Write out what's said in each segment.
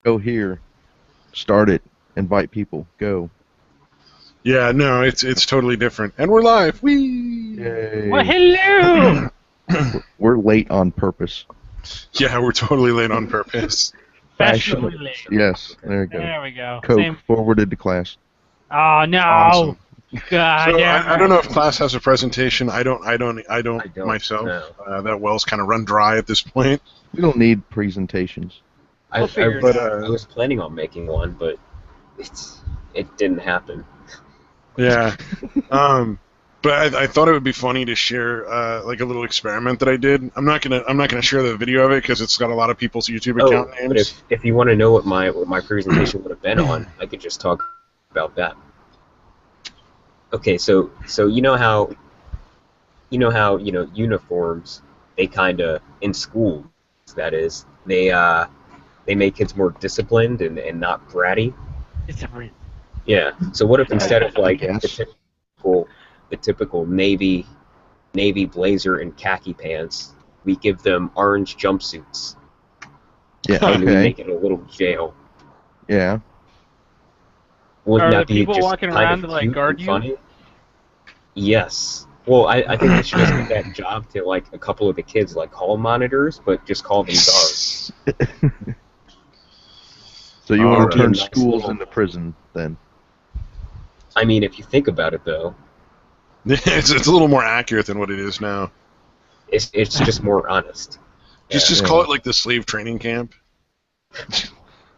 Go here. Start it. Invite people. Go. Yeah, no, it's totally different. And we're live. Whee! Yay. Well, hello! We're late on purpose. Yeah, we're totally late on purpose. Fashionably late. Yes, there we go. There we go. Coke Same. forwarded to class. Oh no! Awesome. God So damn I don't know if class has a presentation. I don't myself. know. That well's kind of run dry at this point. We don't need presentations. We'll figure it But out. I was planning on making one, but it didn't happen. yeah. But I thought it would be funny to share like a little experiment that I did. I'm not gonna share the video of it because it's got a lot of people's YouTube account names. But if you want to know what my presentation would have been on, I could just talk about that. Okay, so you know how uniforms, they kind of, in school, that is, they make kids more disciplined and not bratty. It's different. Yeah. So what if instead of like Yes. the typical navy blazer and khaki pants, we give them orange jumpsuits Yeah, and we okay. make it a little jail? Yeah. Wouldn't Are that the be people just walking kind around of to, like, cute guard and you? funny? Yes. Well, I think they should just give that job to like a couple of the kids, like hall monitors, but just call them guards. So you want Alright. to turn Nice schools little- into prison, then? I mean, if you think about it, though, it's a little more accurate than what it is now. it's just more honest. Just Yeah. call it like the slave training camp.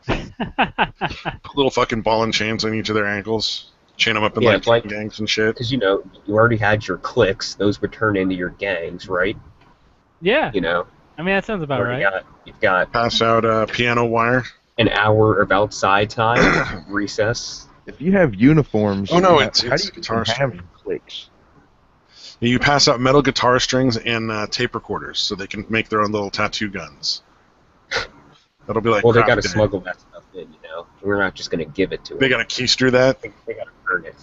Put little fucking ball and chains on each of their ankles. Chain them up in Yeah, like it's like- gangs and shit. Because you already had your cliques; those would turn into your gangs, right? Yeah. You know, I mean, that sounds about right. you've got Pass out piano wire. an hour of outside time, recess. If you have uniforms, Oh, no, how it's do you guitar even have string. cliques? You pass out metal guitar strings and tape recorders so they can make their own little tattoo guns. That'll be like. Well, they got craft to day. smuggle that stuff in. We're not just going to give it to them. They got to keister that. They got to earn it.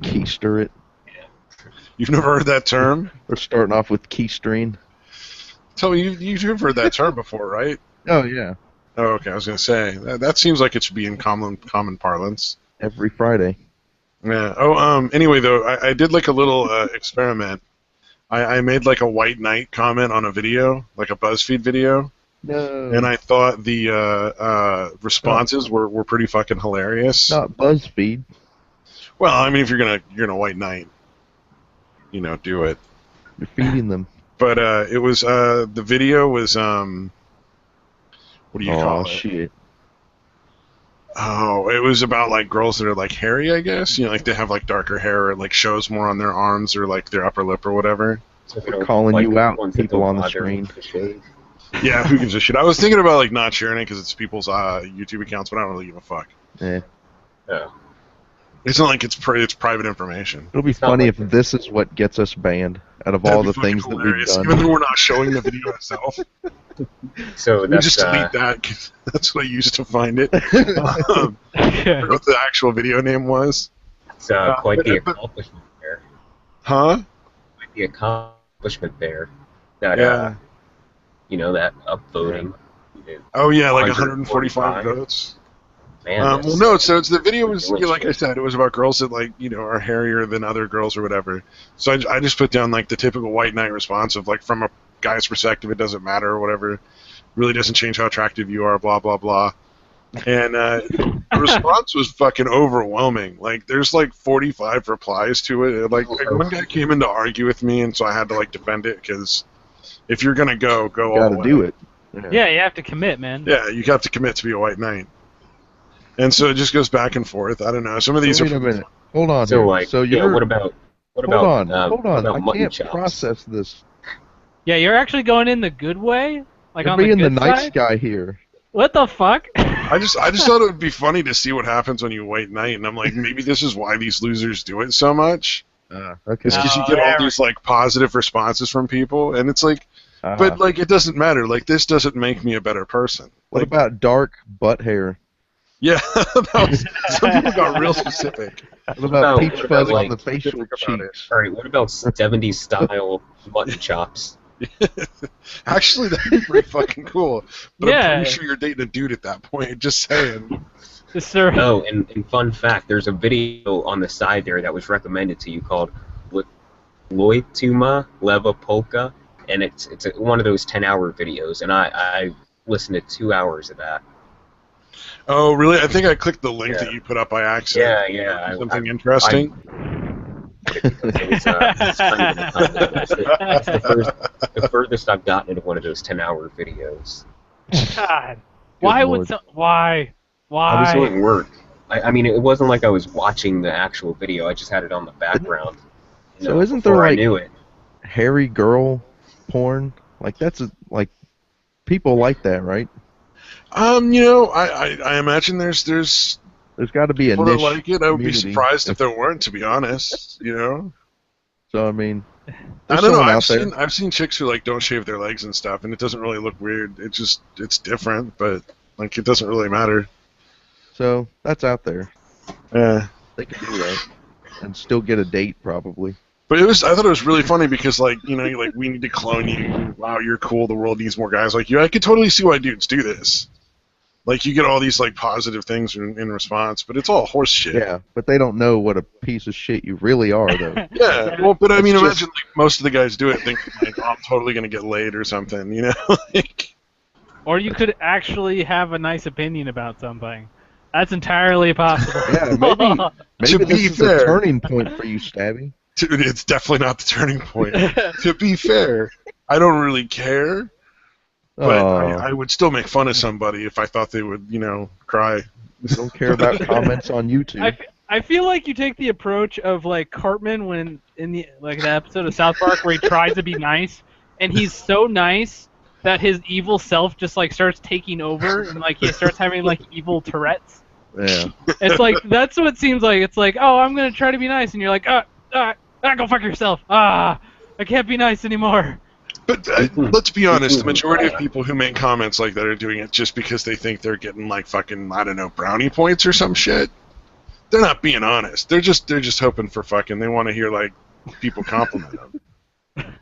Keister it. You've never heard that term? We're starting off with keystring. Tell me, you've heard that term before, right? Oh, yeah. Oh, okay. I was gonna say that seems like it should be in common parlance. Every Friday. Yeah. Oh. Anyway, though, I did like a little experiment. I made like a white knight comment on a video, like a BuzzFeed video, No. and I thought the responses were pretty fucking hilarious. Not BuzzFeed. Well, I mean, if you're gonna white knight, do it. You're feeding them. But it was the video was what do you call Oh, it? shit. Oh, it was about like girls that are like hairy, I guess. Like they have like darker hair, or like shows more on their arms or like their upper lip or whatever. So We're calling like you the out, ones that people don't on the bother screen. to shave. Yeah, who gives a shit? I was thinking about like not sharing it because it's people's YouTube accounts, but I don't really give a fuck. Yeah. Oh. It's not like it's private information. It'll be not funny like if this is what gets us banned out of all That'd the be things fucking that we've hilarious. done. Even though we're not showing the video itself, So we that's just delete that 'cause that's what I used to find it. I Yeah. forgot what the actual video name was. it's quite the but- accomplishment there. Huh? Quite the accomplishment there. That Yeah. that upvoting. Oh yeah, like 145 145 votes. Man, Well, that's- no. So the video was Really like I said, it was about girls that like are hairier than other girls or whatever. So I just put down like the typical white knight response of like from a guy's perspective, it doesn't matter or whatever. Really doesn't change how attractive you are. Blah blah blah. And the response was fucking overwhelming. Like there's like 45 replies to it. Like one guy came in to argue with me, and so I had to like defend it because if you're gonna go all Gotta the way. do it. Yeah, you have to commit, man. Yeah, you have to commit to be a white knight. And so it just goes back and forth. I don't know. Some of these Wait are a minute. Hold on. So here. like, so yeah. you're. What about hold What on. about I mutton can't chops? process this. Yeah, you're actually going in the good way? Like You're on the being the good nice side? guy here. What the fuck? I just thought it would be funny to see what happens when you white knight, and I'm like, maybe this is why these losers do it so much. Okay. It's because you Oh, get all yeah. these like positive responses from people, and it's like, but like it doesn't matter. Like this doesn't make me a better person. what Like, about dark butt hair? yeah, some people got real specific. What about about- peach what about, fuzz on like, the facial about it? cheeks? All right. What about 70s style mutton chops? Actually, that'd be pretty fucking cool. But Yeah. I'm pretty sure you're dating a dude at that point. Just saying. Sir. Oh, and fun fact, there's a video on the side there that was recommended to you called Loituma Leva Polka, and it's one of those 10-hour videos, and I listened to 2 hours of that. Oh, really? I think I clicked the link Yeah. that you put up by accident. Yeah. Something interesting? Because it was kind of it's the furthest I've gotten into one of those 10-hour videos. God. Why Lord. would why? I was doing work. I mean, it wasn't like I was watching the actual video. I just had it on the background. So isn't there, before I like- knew it. Hairy girl porn? Like, like, people like that, right? I imagine there's There's got to be a people that niche like it. I would be community. surprised if there weren't, to be honest. You know? So, I mean, I there's don't know. someone out there. I've seen chicks who like don't shave their legs and stuff, and it doesn't really look weird. It's different, but like it doesn't really matter. So, that's out there. Yeah. They can do that. And still get a date, probably. But I thought it was really funny because, like, you know, like, we need to clone you. Wow, you're cool. The world needs more guys like you. I could totally see why dudes do this. Like, you get all these, like, positive things in response, but it's all horse shit. Yeah, but they don't know what a piece of shit you really are, though. Yeah, well, but I mean, It's imagine, like, most of the guys do it thinking, like, oh, I'm totally going to get laid or something, you know? Like, Or you could actually have a nice opinion about something. That's entirely possible. Yeah, maybe To this be is fair. a turning point for you, Stabby. dude, it's definitely not the turning point. To be fair, I don't really care, but I would still make fun of somebody if I thought they would, you know, cry. Don't care about comments on YouTube. I feel like you take the approach of like Cartman when in the episode of South Park where he tries to be nice and he's so nice that his evil self just like starts taking over and like he starts having like evil Tourette's. Yeah. It's like that's what it seems like. It's like, oh, I'm gonna try to be nice, and you're like, go fuck yourself. I can't be nice anymore. But let's be honest, the majority of people who make comments like that are doing it just because they think they're getting like fucking, I don't know, brownie points or some shit. They're not being honest. They're just hoping for fucking. They want to hear like people compliment them.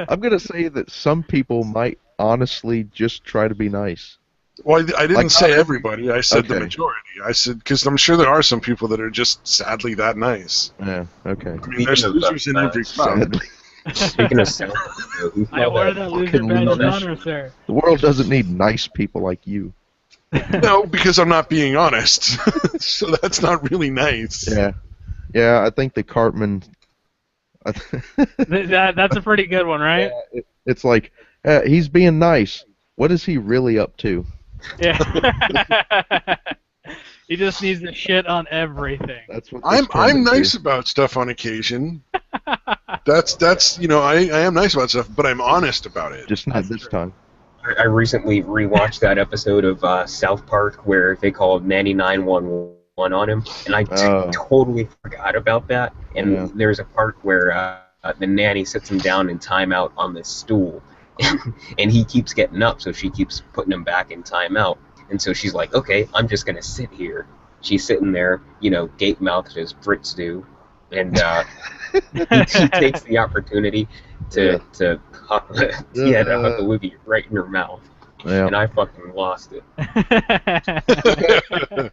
I'm going to say that some people might honestly just try to be nice. Well, I didn't Like, say not everybody. I said the Okay. majority. I said because I'm sure there are some people that are just sadly that nice. Yeah, okay. I mean, there's Speaking of losers in every crowd. Sadly. Speaking of sound, who I saw wanted that to lose fucking your bad losers. genre, sir. The world doesn't need nice people like you. No, because I'm not being honest. So that's not really nice. Yeah. Yeah, I think the Cartman... That's a pretty good one, right? It's like, he's being nice. What is he really up to? Yeah. He just needs to shit on everything. That's what this I'm Cartman nice do. about stuff on occasion. That's you know I am nice about stuff, but I'm honest about it. Just not this time. I recently rewatched that episode of South Park where they called Nanny 911 on him, and I Oh. totally forgot about that. And Yeah. there's a part where the nanny sits him down in timeout on this stool, and he keeps getting up, so she keeps putting him back in timeout. And so she's like, okay, I'm just going to sit here. She's sitting there, you know, gape-mouthed as Brits do, and he takes the opportunity to hug Olivia right in her mouth. Yeah. And I fucking lost it.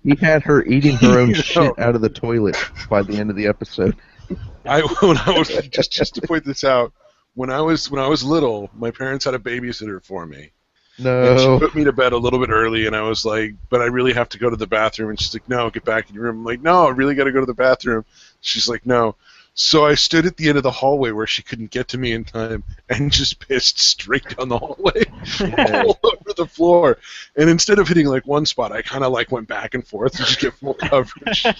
He had her eating her own You know. shit out of the toilet by the end of the episode. When I was just to point this out, when I was little, my parents had a babysitter for me. And she No. put me to bed a little bit early, and I was like, but I really have to go to the bathroom. And she's like, no, get back in your room. I'm like, no, I really got to go to the bathroom. She's like, no. So I stood at the end of the hallway where she couldn't get to me in time and just pissed straight down the hallway all over the floor. And instead of hitting like one spot, I kind of like went back and forth to just get full coverage. You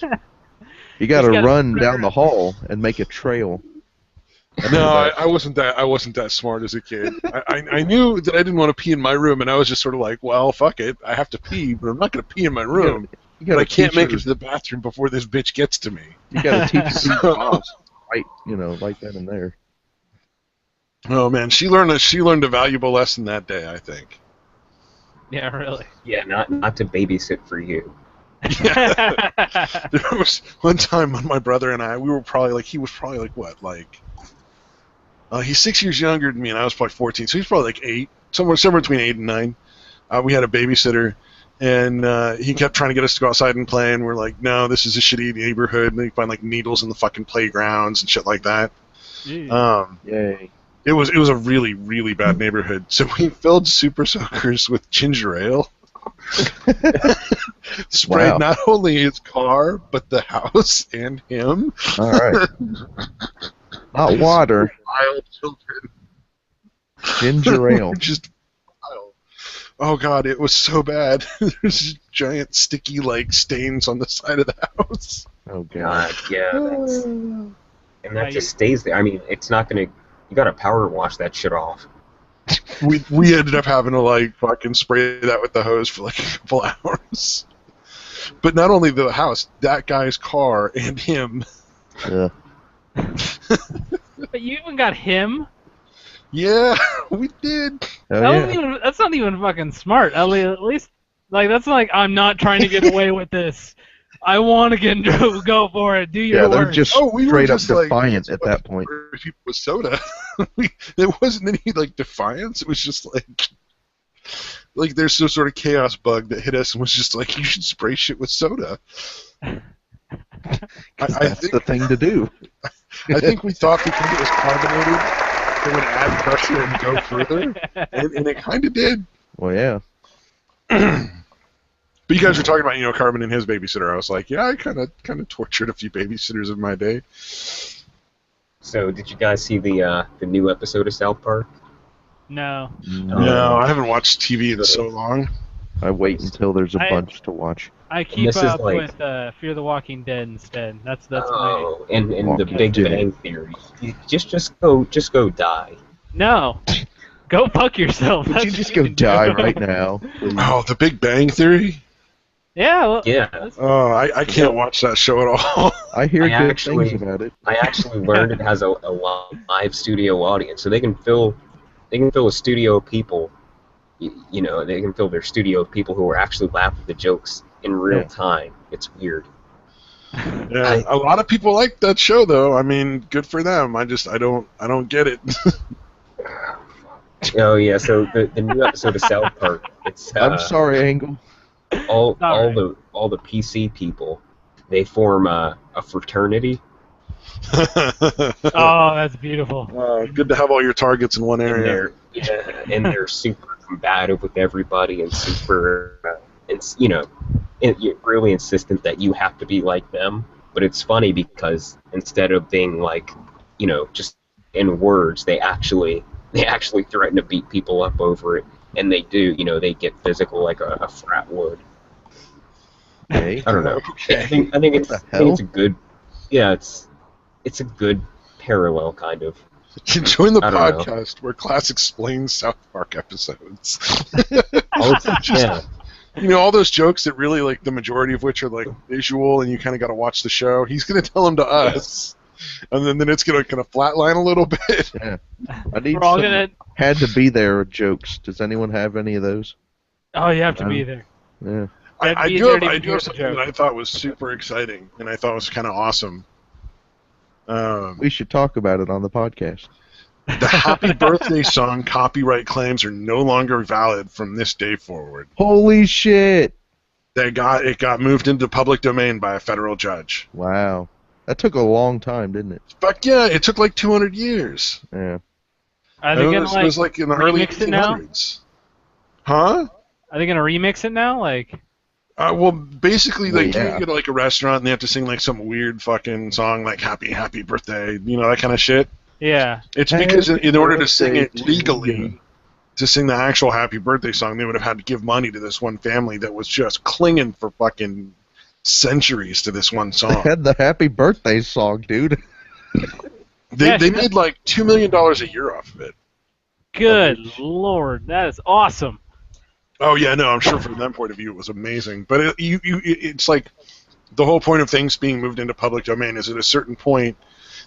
got to He's gotta run spread down her- the hall and make a trail. No, I wasn't that smart as a kid. I knew that I didn't want to pee in my room, and I was just sort of like, well, fuck it, I have to pee, but I'm not going to pee in my room. You But got I to can't make it to the bathroom before this bitch gets to me. You got to teach these So- moms right, right then and there. Oh man, she learned a valuable lesson that day, I think. Yeah, really. Yeah, not to babysit for you. There was one time when my brother and I, he was probably like, what, like, He's 6 years younger than me, and I was probably 14, so he's probably like 8, somewhere between 8 and 9. We had a babysitter, and he kept trying to get us to go outside and play, and we're like, no, this is a shitty neighborhood, and then you find like needles in the fucking playgrounds and shit like that. Yay. It was a really, really bad neighborhood, so we filled Super Soakers with ginger ale. Sprayed Wow. not only his car, but the house and him. All right. Not water. Wild children. Ginger ale. Just wild. Oh god, it was so bad. There's giant sticky like stains on the side of the house. Oh god. God, yeah, and that just stays there. I mean, it's not gonna. You gotta power wash that shit off. We ended up having to like fucking spray that with the hose for like a couple hours. But not only the house, that guy's car and him. Yeah. But you even got him? Yeah, we did. Oh, That's not even fucking smart. At least, like, that's like, I'm not trying to get away with this. I want to go for it. Do your Yeah, they're work. just We were straight up just, like, defiant at that point. People with soda. There wasn't any like defiance. It was just like there's some sort of chaos bug that hit us and was just like, you should spray shit with soda. I That's think the thing to do. I think we thought because it was carbonated, it would add pressure and go further, and it kind of did. Well, yeah. But you guys were talking about, Carmen and his babysitter. I was like, yeah, I kind of tortured a few babysitters in my day. So, did you guys see the new episode of South Park? No. No, I haven't watched TV in so long. I wait until there's a bunch to watch. I keep this is up like- with Fear the Walking Dead instead. That's my... Oh, and the Walking Big Dead. Bang Theory. Just go die. No. Go fuck yourself. Would That's you just what go can die do. right now? Please? Oh, The Big Bang Theory? Yeah. Well, Yeah. Oh, I can't watch that show at all. I hear I good actually- things about it. I actually learned it has a live studio audience, so they can fill a studio of people. They can fill their studio of people who are actually laughing at the jokes in real time. It's weird. Yeah, a lot of people like that show, though. I mean, good for them. I don't get it. Oh yeah, so the new episode of South Park. It's I'm sorry, Angle. all Sorry. the PC people. They form a fraternity. Oh, that's beautiful. Good to have all your targets in one area. And they're super combative with everybody and super, really insistent that you have to be like them. But it's funny because instead of being like, just in words, they actually threaten to beat people up over it, and they do. They get physical like a frat would. Hey. I don't know. Okay. I think it's a good. Yeah, it's a good parallel kind of. Join the I don't know. podcast where Class explains South Park episodes. Yeah. All those jokes that really, like, the majority of which are, like, visual and you kind of got to watch the show. He's going to tell them to us. And then it's going to kind of flatline a little bit. Yeah. I need We're all some gonna... had to be there jokes. Does anyone have any of those? Oh, you have to be there. Yeah. I Be do there have, to I even do hear have the something joke. that I thought was super exciting and I thought was kind of awesome. We should talk about it on the podcast. The Happy Birthday song copyright claims are no longer valid from this day forward. Holy shit! It got moved into public domain by a federal judge. Wow. That took a long time, didn't it? Fuck yeah, it took like 200 years. Yeah. Are they it gonna was like in the early remix it now? 1800s. Huh? Are they gonna remix it now? Like, Well, basically, Well, like, yeah. you go to like a restaurant and they have to sing like some weird fucking song like "Happy Birthday," that kind of shit. yeah. It's because in order to sing it Birthday to legally, you. to sing the actual Happy Birthday song, they would have had to give money to this one family that was just clinging for fucking centuries to this one They song. had the happy birthday song, dude. They made like $2 million a year off of it. Good lord, that is awesome. Oh yeah, no, I'm sure from that point of view it was amazing. But it's like the whole point of things being moved into public domain is at a certain point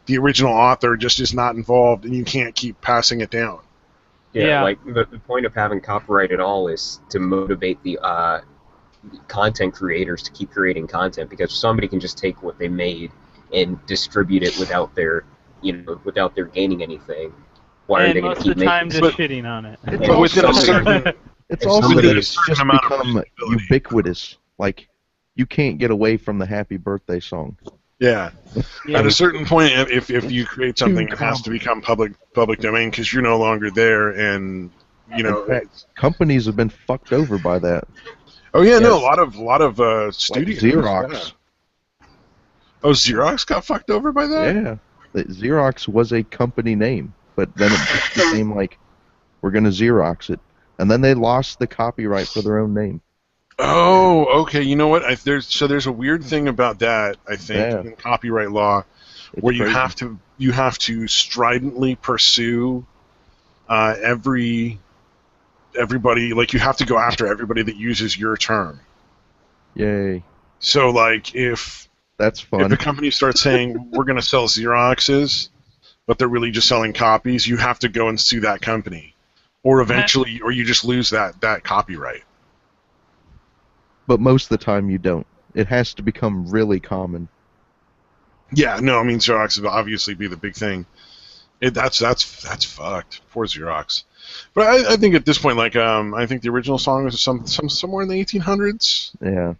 the original author just is not involved and you can't keep passing it down. Yeah. Like the point of having copyright at all is to motivate the content creators to keep creating content, because somebody can just take what they made and distribute it without their gaining anything. Why are and they going most to of keep the time making? just But- shitting on it. It's But also within a that certain, it's if also somebody- that a it's certain just amount of become reasonability. ubiquitous. Like, you can't get away from the happy birthday song. yeah. Yeah. At a certain point, if you create something, Too it has to common. become public domain because you're no longer there, and you know. In fact, companies have been fucked over by that. Oh yeah, no, Yes. a lot of Like studios. Xerox. Yeah. Oh, Xerox got fucked over by that. Yeah. Xerox was a company name, but then it just became like, we're going to Xerox it. And then they lost the copyright for their own name. Oh, okay. You know what? There's a weird thing about that. I think Yeah. in copyright law, It's where you crazy. have to stridently pursue everybody. Like you have to go after everybody that uses your term. Yay. So like if That's If fun. a company starts saying we're going to sell Xeroxes, but they're really just selling copies, you have to go and sue that company, or eventually, or you just lose that copyright. But most of the time you don't. It has to become really common. Yeah, no, I mean Xerox would obviously be the big thing. That's fucked. Poor Xerox. But I think at this point, like I think the original song was somewhere in the 1800s. Yeah.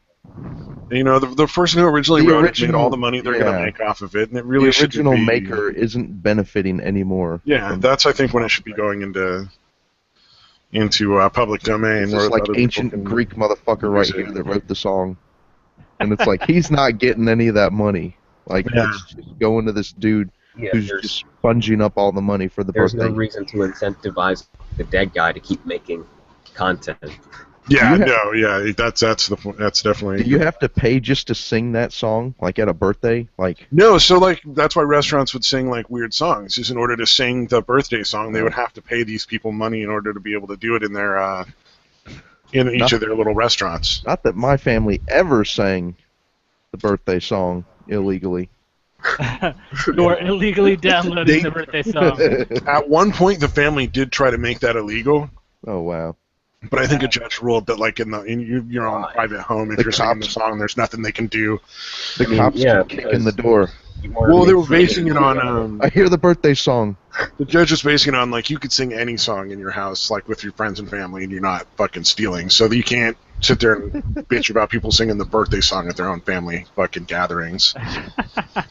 You know, the person who originally The wrote it made original- all the money they're going yeah. to make off of it, and it really The original shouldn't be, maker isn't benefiting anymore. Yeah, from- that's I think when it should be going into public domain. It's where just like other people ancient can Greek motherfucker right use it. here that wrote the song. And it's like, he's not getting any of that money. Like, Yeah. it's just going to this dude Yeah, who's there's, just sponging up all the money for the there's birthday. no reason to incentivize the dead guy to keep making content. Yeah, Do you no, yeah, that's the point. That's definitely. Do you have to pay just to sing that song, like at a birthday? Like, No, so like that's why restaurants would sing like weird songs. Just in order to sing the birthday song, they would have to pay these people money in order to be able to do it in their in each of their little restaurants. not that my family ever sang the birthday song illegally. You're illegally downloading They- the birthday song. At one point, the family did try to make that illegal, Oh, wow. but I think a judge ruled that like in your own private home, if The you're singing the cops- song, there's nothing they can do. The I mean, cops yeah, keep kicking the because- door. Well, they were basing it on I hear the birthday song. the judge was basing it on like you could sing any song in your house, like with your friends and family, and you're not fucking stealing. So that you can't sit there and bitch about people singing the birthday song at their own family fucking gatherings. Yeah,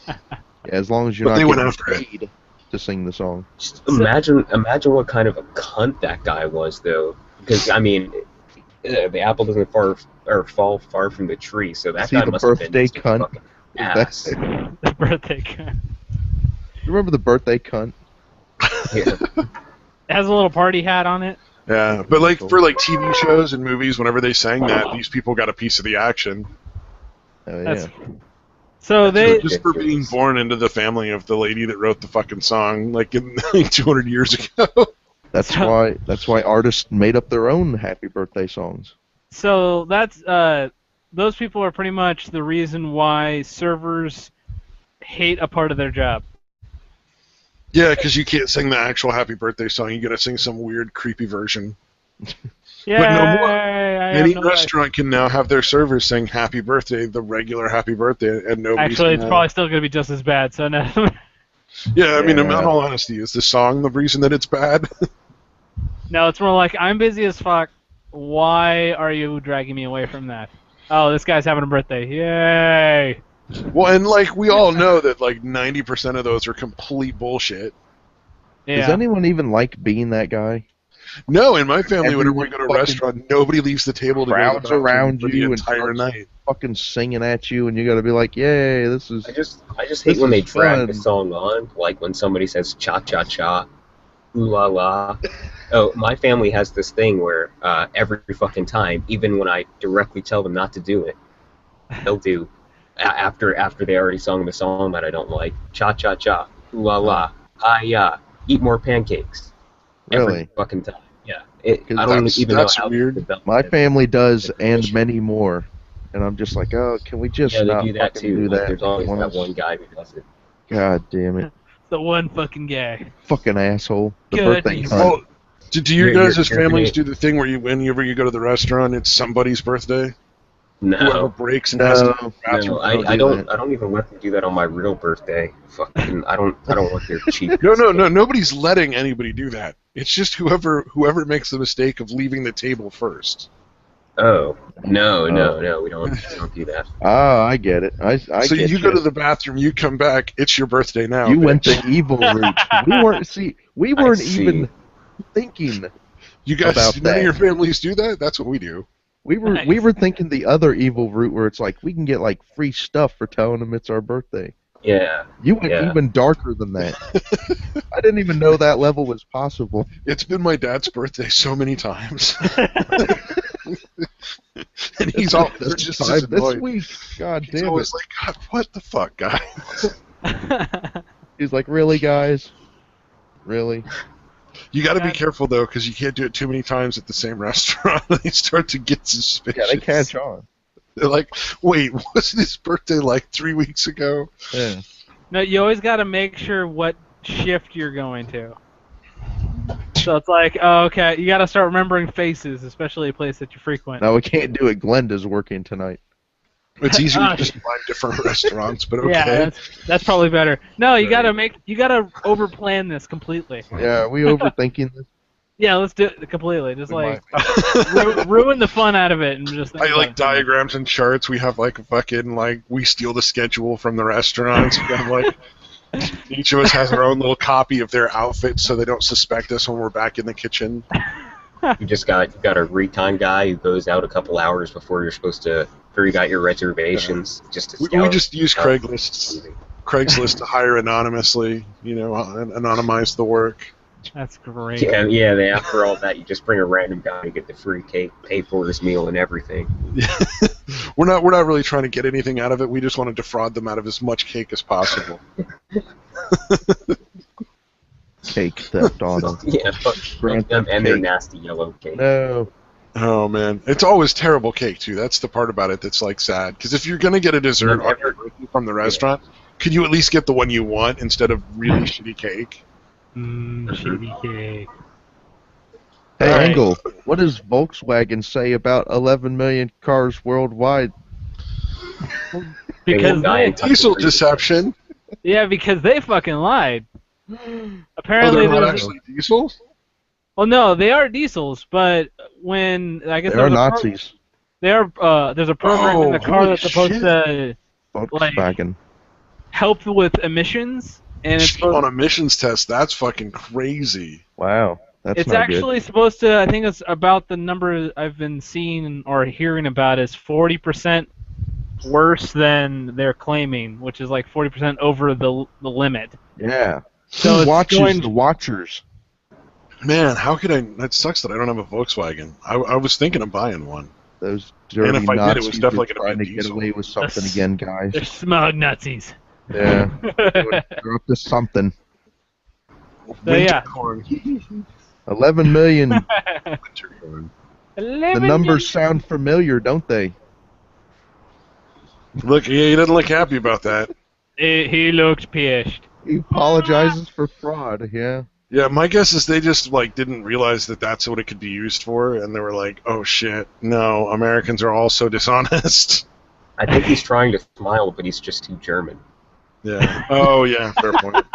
as long as you're But not they went getting after it. paid to sing the song. Just imagine what kind of a cunt that guy was, though. Because I mean, the apple doesn't fall far from the tree. So that See guy the must have been birthday just a cunt? fucking ass. The birthday card. You remember the birthday cunt? Yeah. It has a little party hat on it. Yeah, but like for like TV shows and movies, whenever they sang that, these people got a piece of the action. Oh, yeah. That's so they Just for being born into the family of the lady that wrote the fucking song, like in 200 years ago. That's why artists made up their own happy birthday songs. so that's those people are pretty much the reason why servers hate a part of their job. Yeah, because you can't sing the actual happy birthday song. You got to sing some weird, creepy version. Yeah, no more. I have Any no restaurant can now have their servers sing "Happy Birthday," the regular "Happy Birthday," and nobody. Actually, it's probably still going to be just as bad. So no. Yeah, I mean, in Yeah. all honesty, is the song the reason that it's bad? No, it's more like I'm busy as fuck. Why are you dragging me away from that? Oh, this guy's having a birthday. Yay! Well, and like we all know that like 90% of those are complete bullshit. Yeah. Does anyone even like being that guy? No, in my family, whenever we Everyone go to a fucking restaurant, nobody leaves the table to go to the crowds bathroom around for the you and entire starts night. fucking singing at you, and you gotta be like, yay, this is... I just This hate when they is drag fun. the song on, like when somebody says cha cha cha, ooh la la. Oh, my family has this thing where every fucking time, even when I directly tell them not to do it, they'll do after they already sung the song that I don't like. Cha cha cha, ooh la la, hi ya, eat more pancakes. Every Really? fucking time. Yeah. I don't That's- even know that's how weird. to develop My it. family does, It's a and tradition. many more. And I'm just like, oh, can we just Yeah, not they do that fucking too. do Like, that? there's always that once? one guy who does it. God damn it. The one fucking guy. Fucking asshole. The Good. birthday Oh, cunt. Oh, do your You're- guys' you're families gonna- do the thing where whenever you go to the restaurant, it's somebody's birthday? Whoever No. breaks and has to go to the No, bathroom. I don't even let them do that on my real birthday. Fucking, I don't want their cheap. No, nobody's letting anybody do that. It's just whoever makes the mistake of leaving the table first. Oh, no, we don't do that. Oh, I get it. I So get you go to the bathroom, you come back, it's your birthday now. You went bitch. the evil route. We weren't see. even thinking. You guys, about none that. of your families do that? That's what we do. We were thinking the other evil route where it's like we can get like free stuff for telling them it's our birthday. Yeah. You went even darker than that. I didn't even know that level was possible. It's been my dad's birthday so many times. And he's all just as this annoyed. week. God He's damn it. always like, God, what the fuck, guy? He's like, really, guys? Really? You got to be careful though, because you can't do it too many times at the same restaurant. They start to get suspicious. Yeah, they catch on. They're like, wait, wasn't his birthday like 3 weeks ago? Yeah. No, you always got to make sure what shift you're going to. So it's like, oh, okay, you got to start remembering faces, especially a place that you frequent. No, we can't do it. Glenda's working tonight. It's easier to just find different restaurants, but okay. Yeah, that's probably better. No, you gotta overplan this completely. Yeah, are we overthinking this? Yeah, let's do it completely. Just We like ruin the fun out of it and just. I like diagrams and charts. We have like a fucking like we steal the schedule from the restaurants. We have like each of us has our own little copy of their outfits, so they don't suspect us when we're back in the kitchen. You got a recon guy who goes out a couple hours before you got your reservations, just to We scout. just use Craigslist to hire anonymously, anonymize the work. That's great. Yeah. After all that, you just bring a random guy to get the free cake, pay for his meal and everything. We're not really trying to get anything out of it. We just want to defraud them out of as much cake as possible. Cake theft on them. Yeah, Grand and Theft their Cake. nasty yellow cake. No. Oh man, it's always terrible cake too. That's the part about it that's like sad. Because if you're gonna get a dessert from the restaurant, could you at least get the one you want instead of really shitty cake? Shitty cake. Hey, Right. Engel, what does Volkswagen say about 11 million cars worldwide? Because Diesel deception. because they fucking lied. Oh, Apparently, they're not there's. actually diesels? Well, no, they are diesels, but when I guess They are there's a Nazis. there's a program in the car holy that's supposed shit. to Volkswagen. help with emissions, and it's On emissions test, that's fucking crazy. Wow. That's it's not actually supposed to. I think it's about the number I've been seeing or hearing about is 40% worse than they're claiming, which is like 40% over the limit. good. Yeah. So Who it's watches going- the watchers? Man, how could I? That sucks that I don't have a Volkswagen. I was thinking of buying one. Those dirty if I did, it Nazis was definitely are gonna trying be to a get diesel. away with something again, guys. They're smug Nazis. Yeah. They're up to something. yeah. Corn. 11 million. Winter corn. The numbers sound familiar, don't they? Look, he doesn't look happy about that. He looked pissed. He apologizes for fraud, yeah. Yeah, my guess is they just didn't realize that that's what it could be used for, and they were like, "Oh shit, no, Americans are all so dishonest." I think he's trying to smile, but he's just too German. Yeah. Oh yeah, fair point.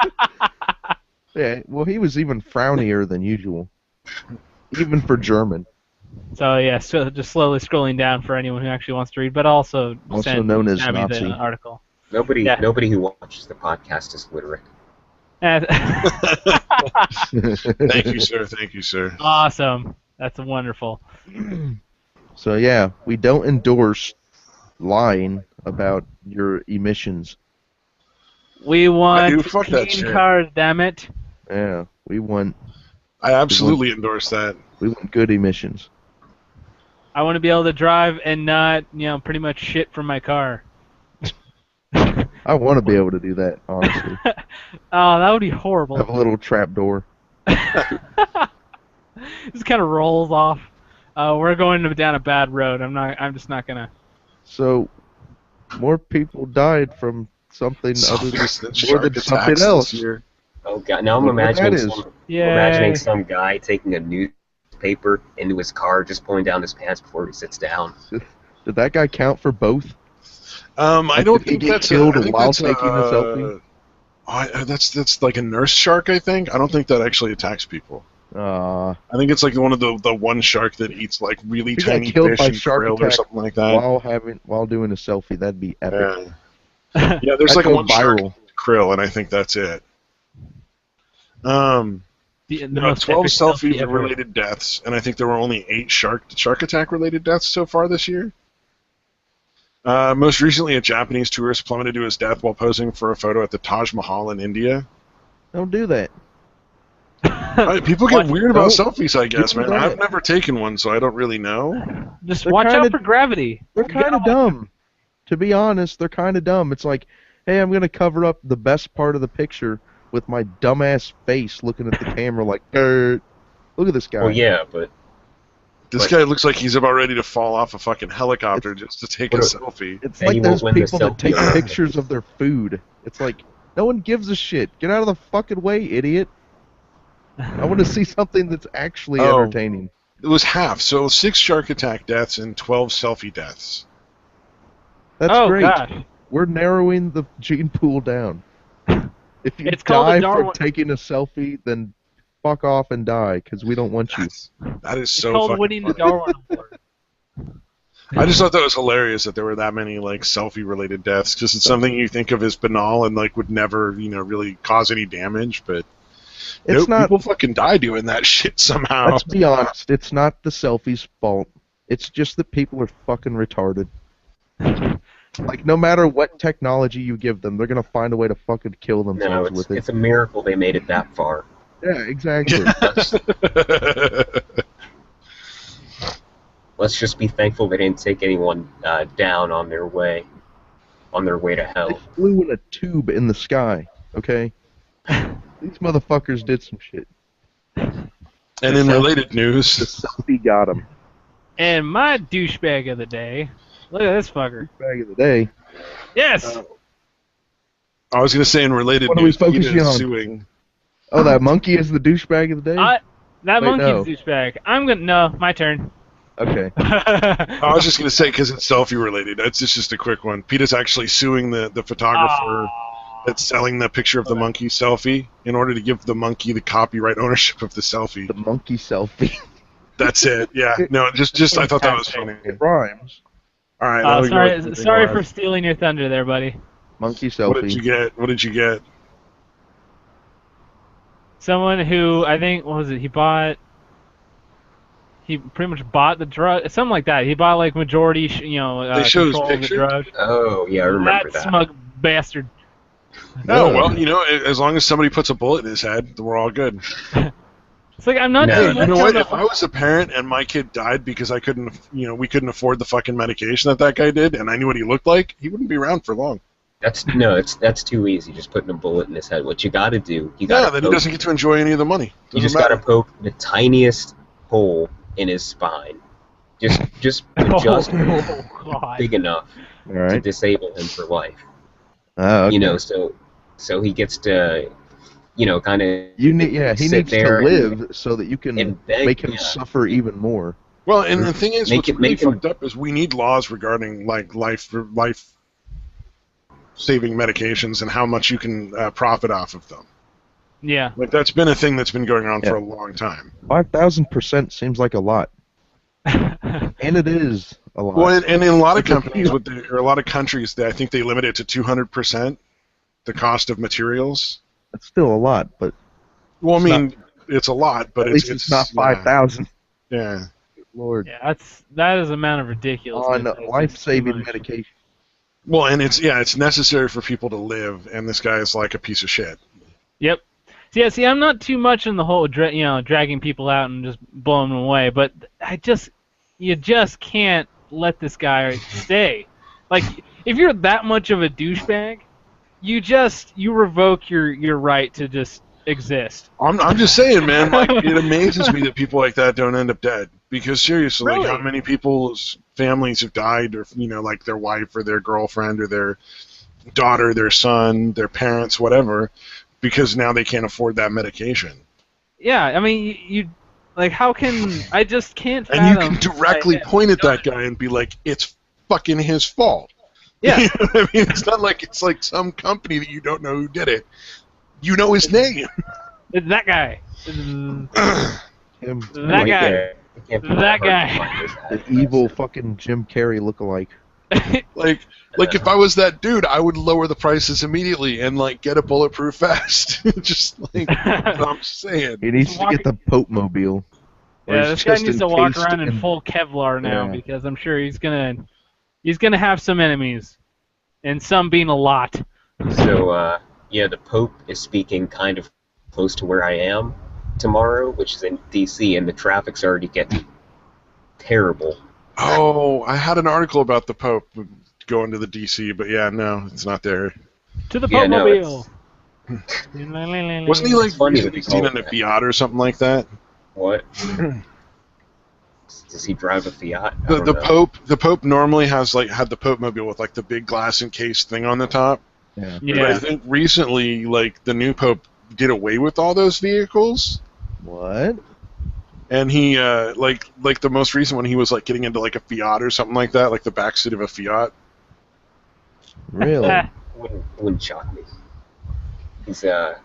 Yeah, well, he was even frownier than usual. Even for German. So yeah, so just slowly scrolling down for anyone who actually wants to read, but also Known as Abby Nazi. the article. Nobody who watches the podcast is literate. Thank you, sir. Thank you, sir. Awesome. That's wonderful. So yeah, we don't endorse lying about your emissions. We want fuck that clean shit. cars, damn it. Yeah, we want I absolutely endorse that. good emissions. I want to be able to drive and not, pretty much shit from my car. I want to be able to do that, honestly. Oh, that would be horrible. Have a little trap door. Just kind of rolls off. We're going down a bad road. I'm just not gonna. So, more people died from something other than more than Shark something attacks else. this year. Oh god! Now I'm Wonder what that imagining is. Yay. some guy taking a newspaper into his car, just pulling down his pants before he sits down. Did that guy count for both? I don't did he think get that's killed I think while that's taking a selfie? That's like a nurse shark, I think. I don't think that actually attacks people. I think it's like one of the one shark that eats like really He got tiny killed fish by and shark krill or attack something like that. while doing a selfie. That'd be epic. Yeah, there's That like goes one shark viral. krill, and I think that's it. The No, most 12 epic selfie ever. selfie-related deaths, and I think there were only 8 shark attack-related deaths so far this year. Most recently, a Japanese tourist plummeted to his death while posing for a photo at the Taj Mahal in India. Don't do that. People get weird about Don't selfies, I guess, do man. that. I've never taken one, so I don't really know. Just They're watch kinda- out for gravity. They're kind of dumb. To be honest, they're kind of dumb. It's like, hey, I'm going to cover up the best part of the picture with my dumbass face looking at the camera like, look at this guy. Well, yeah, but This guy looks like he's about ready to fall off a fucking helicopter just to take a selfie. It's And like he won't those win the people that selfie take award. pictures of their food. It's like, no one gives a shit. Get out of the fucking way, idiot. I want to see something that's actually entertaining. It was half, so 6 shark attack deaths and 12 selfie deaths. That's Oh, great. gosh. We're narrowing the gene pool down. If you It's called die the from Darwin- taking a selfie, then fuck off and die, because we don't want you. That is It's so called fucking winning the funny. Darwin Award. I just thought that was hilarious that there were that many like selfie-related deaths, because it's something you think of as banal and like would never, really cause any damage, but It's nope, not. people fucking die doing that shit somehow. Let's be honest. It's not the selfie's fault. It's just that people are fucking retarded. Like, no matter what technology you give them, they're gonna find a way to fucking kill no, themselves it's, with it. it's a miracle they made it that far. Yeah, exactly. Let's just be thankful they didn't take anyone down on their way to They hell. flew in a tube in the sky. Okay. These motherfuckers did some shit. And in related The news, selfie got them. And my douchebag of the day. Look at this fucker. Bag of the day. Yes. I was going to say in related What are we news, PETA focusing is on? suing. Oh, that monkey is the douchebag of the day. That Wait, monkey's no. douchebag. I'm gonna no, my turn. Okay. I was just going to say, because it's selfie-related, it's just a quick one. PETA's actually suing the photographer that's selling the picture of the monkey selfie in order to give the monkey the copyright ownership of the selfie. The monkey selfie. That's it. Yeah. No, just I thought that was funny. It rhymes. All right. now we go with moving Sorry on. for stealing your thunder there, buddy. Monkey What did you selfie. get? What did you get? Someone who I think what was it? He pretty much bought the drug, something like that. He bought like majority, They show his control of the picture? drug. Oh, yeah, I remember That that. smug bastard. Oh, No. well, as long as somebody puts a bullet in his head, we're all good. It's like I'm not. No. too You much know on what? the- If I was a parent and my kid died because we couldn't afford the fucking medication that guy did, and I knew what he looked like, he wouldn't be around for long. That's too easy. Just putting a bullet in his head. What you got to do, you Yeah, got then he doesn't get to enjoy any of the money. You Doesn't just got to matter. poke the tiniest hole in his spine. Just Oh, God. big enough All to right. disable him for life. Oh, okay. So he gets to, kind of. You need. Yeah, he sit needs to there live so that you can and beg- make him yeah. suffer even more. Well, and the thing is, Make what's it- really make him- fucked up is we need laws regarding like life-saving medications and how much you can profit off of them. Yeah. Like that's been a thing that's been going on for a Yeah. long time. 5,000% seems like a lot, and it is a lot. Well, and in a lot of It's a companies, few- or a lot of countries, I think they limit it to 200% the cost of materials. It's still a lot, but Well, I It's mean, it's a lot, but at least it's not 5,000. Yeah. Lord. Yeah, that is amount of ridiculous. On life-saving medication. Well, and it's necessary for people to live, and this guy is like a piece of shit. Yep. See, I'm not too much in the whole, dragging people out and just blowing them away, but you just can't let this guy stay. Like, if you're that much of a douchebag, you revoke your right to just exist. I'm just saying, man. Like, it amazes me that people like that don't end up dead. Because seriously, like, Really? how many people's families have died, or like their wife or their girlfriend or their daughter, their son, their parents, whatever, because now they can't afford that medication. Yeah, I mean, you like, how can I just can't And you fathom can directly I- point at that guy and be like, "It's fucking his fault. Yeah. You know what I mean? It's not like it's like some company that you don't know who did it. You know his name. It's that guy. Him, That guy. That guy. the evil fucking Jim Carrey lookalike. Like if I was that dude, I would lower the prices immediately and like get a bulletproof vest. Just like what I'm saying. He needs to get the Pope Mobile. Yeah, this guy needs to walk around in full Kevlar now because I'm sure he's gonna have some enemies, and some being a lot. So, yeah, the Pope is speaking kind of close to where I am tomorrow, which is in D.C., and the traffic's already getting terrible. Oh, I had an article about the Pope going to the D.C., but yeah, no, it's not there. To the Yeah, Pope no, Mobile. Wasn't he like funny that recently they seen call in a it that. Fiat or something like that? What? Does he drive a Fiat? I The don't the know. Pope normally has like had the Pope Mobile with like the big glass encased thing on the top. Yeah. But I Yeah. think recently, like the new Pope did away with all those vehicles. What? And he, like the most recent one, he was like getting into like a Fiat or something like that, like the backseat of a Fiat. Really? Wouldn't shock me. He's I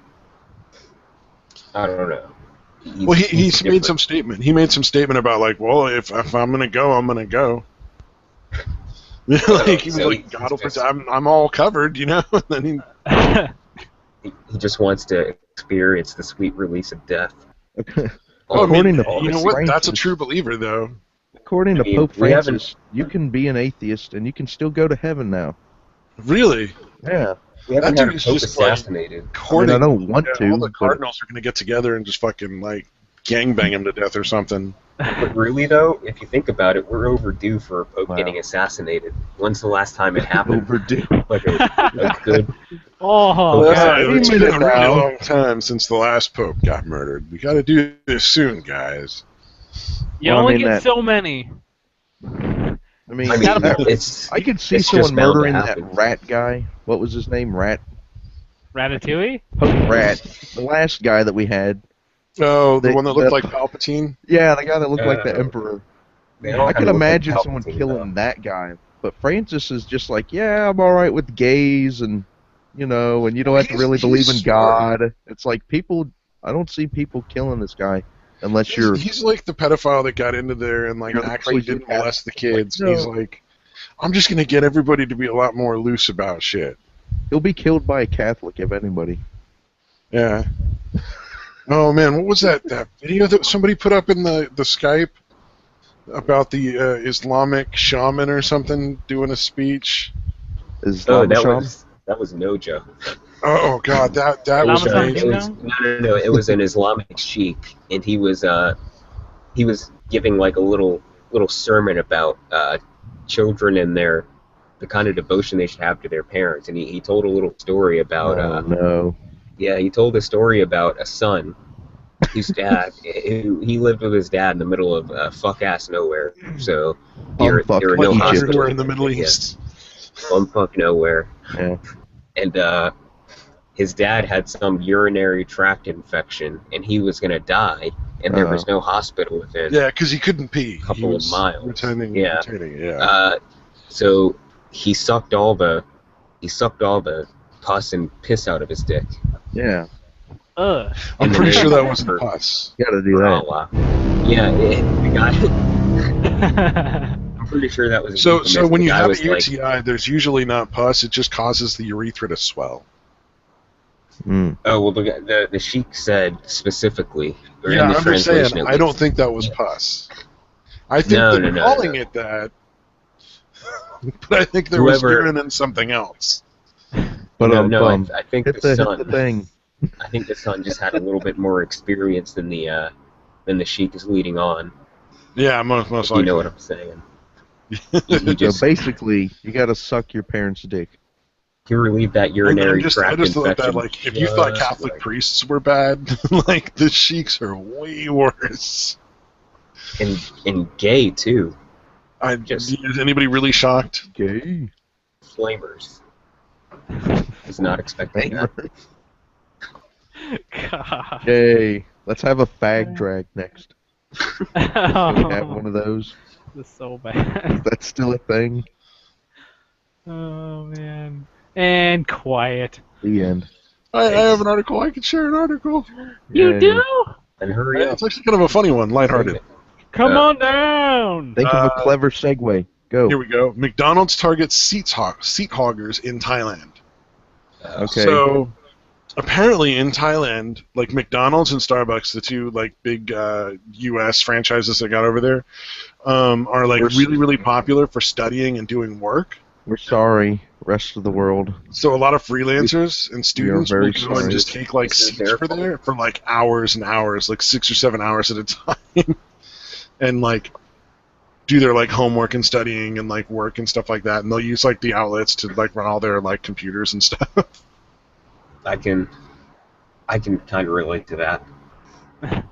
don't know. Well, he's made different. some statement. He made some statement about like, well, if I'm gonna go, I'm gonna go. Like he was So like, God will protect. I'm all covered, you know. And then He just wants to experience the sweet release of death. oh, I mean, According to you know Pope what? That's a Francis- true believer, though. According to I mean, Pope we Francis, you can be an atheist and you can still go to heaven now. Really? Yeah. We haven't That had a dude is Pope just, like, assassinated. I mean, I don't want to, All the but cardinals are gonna get together and just fucking like gangbang him to death or something. But really, though, if you think about it, we're overdue for a Pope Wow. getting assassinated. When's the last time it happened? overdue. Like a good... Oh, Well, God. It's wait a been a minute really now. long time since the last Pope got murdered. We gotta do this soon, guys. You Well, I only mean, get that- so many. I mean, I mean, that- it's I could see it's someone just bound to murdering that happen. rat guy. What was his name? Ratatouille? Pope Rat. The last guy that we had. Oh, the They- one that looked the- like Palpatine? Yeah, the guy that looked like the Uh, Emperor. They all I could kinda look like imagine someone Palpatine, killing that guy. But Francis is just like, yeah, I'm alright with gays and, you know, and you don't have to really believe in He's God. It's like people, I don't see people killing this guy unless you're, He's like the pedophile that got into there and like You're the actually crazy didn't molest the kids. Like, no. He's like, I'm just gonna get everybody to be a lot more loose about shit. he'll be killed by a Catholic if anybody. Yeah. Oh man, what was that video that somebody put up in the Skype about the Islamic shaman or something doing a speech? Oh, that Sham? was Nojo. Oh god, that was Lama It amazing. was, no, it was an Islamic sheik, and he was giving like a little sermon about children and the kind of devotion they should have to their parents, and he told a little story about Oh, no. yeah, he told a story about a son whose dad he lived with his dad in the middle of fuck ass nowhere, so there Bumfuck were no Egypt. Like hospitals everywhere in the Middle Yeah, East. bumfuck nowhere. Yeah. And his dad had some urinary tract infection, and he was gonna die, and there was no hospital within. Yeah, because he couldn't pee. Couple he of was miles. Retaining, Yeah. retaining, yeah. So he sucked all the pus and piss out of his dick. Yeah. Ugh. I'm and pretty then sure they- that wasn't pus. Gotta do that. Yeah, the guy. I'm pretty sure that was. a So euphemism. when The you guy have a was like, UTI, there's usually not pus. It just causes the urethra to swell. Mm. oh well, the sheik said specifically, or Yeah, in the I'm just saying. translation, at I don't least. think that was pus. I think No, they're no, calling no. it that, but I think there was Whoever- urine in something else. But no, I I think hit the the son. thing. I think the son just had a little bit more experience than the sheik is leading on. Yeah, most If likely. you know what I'm saying. He So just basically, you gotta suck your parents' dick. he relieved that I urinary just tract thought infection. that, like, if you thought just Catholic like- priests were bad, like, the sheiks are way worse. and gay too, Is anybody really shocked? Gay. flamers. Was not expecting that. God. Yay. Let's have a fag drag next. Can we have one of those? This is so bad. That's still a thing. Oh man. And quiet. The end. I have an article. I can share an article. You Yay. do? And hurry up. It's actually kind of a funny one, lighthearted. Come on down. Think of a clever segue. Go. Here we go. McDonald's targets seat hoggers in Thailand. Okay. So apparently in Thailand, like McDonald's and Starbucks, the two like big U.S. franchises that got over there, are like really popular for studying and doing work. We're sorry, rest of the world. So a lot of freelancers and students very will go and sorry. just take like This is seats their for fault. there for like hours and hours, like 6 or 7 hours at a time, and like do their like homework and studying and like work and stuff like that. And they'll use like the outlets to like run all their like computers and stuff. I can kind of relate to that.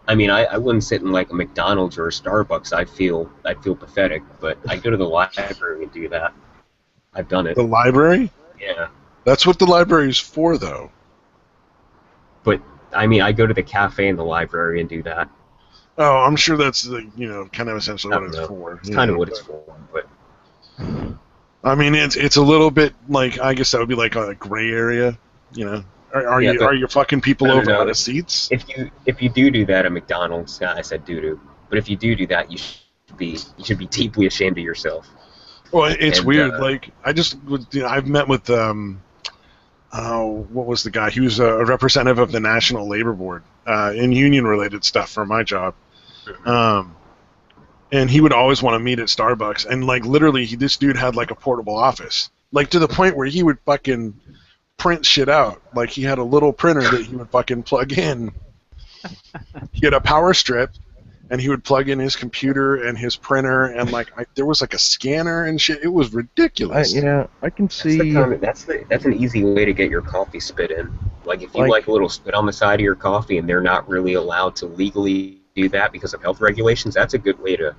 I mean, I wouldn't sit in like a McDonald's or a Starbucks. I'd feel pathetic, but I go to the library and do that. I've done it. The library? Yeah, That's what the library is for, though. but I mean, I go to the cafe and the library and do that. Oh, I'm sure that's the kind of essentially I what don't it's know. for. It's kind of what it's for, but I mean, it's a little bit like, I guess that would be like a gray area. Are Yeah, you but- are you fucking people I don't over know. out of seats? if you do that at McDonald's, I said doo-doo, but if you do that, you should be deeply ashamed of yourself. Well, it's And, weird. Like I've met with what was the guy? He was a representative of the National Labor Board in union-related stuff for my job. And he would always want to meet at Starbucks, and like literally, this dude had like a portable office, like to the point where he would fucking print shit out. Like he had a little printer that he would fucking plug in. He had a power strip, and he would plug in his computer and his printer, and like there was like a scanner and shit. It was ridiculous. I can see. That's an easy way to get your coffee spit in. Like if you like a little spit on the side of your coffee, and they're not really allowed to legally do that because of health regulations, that's a good way to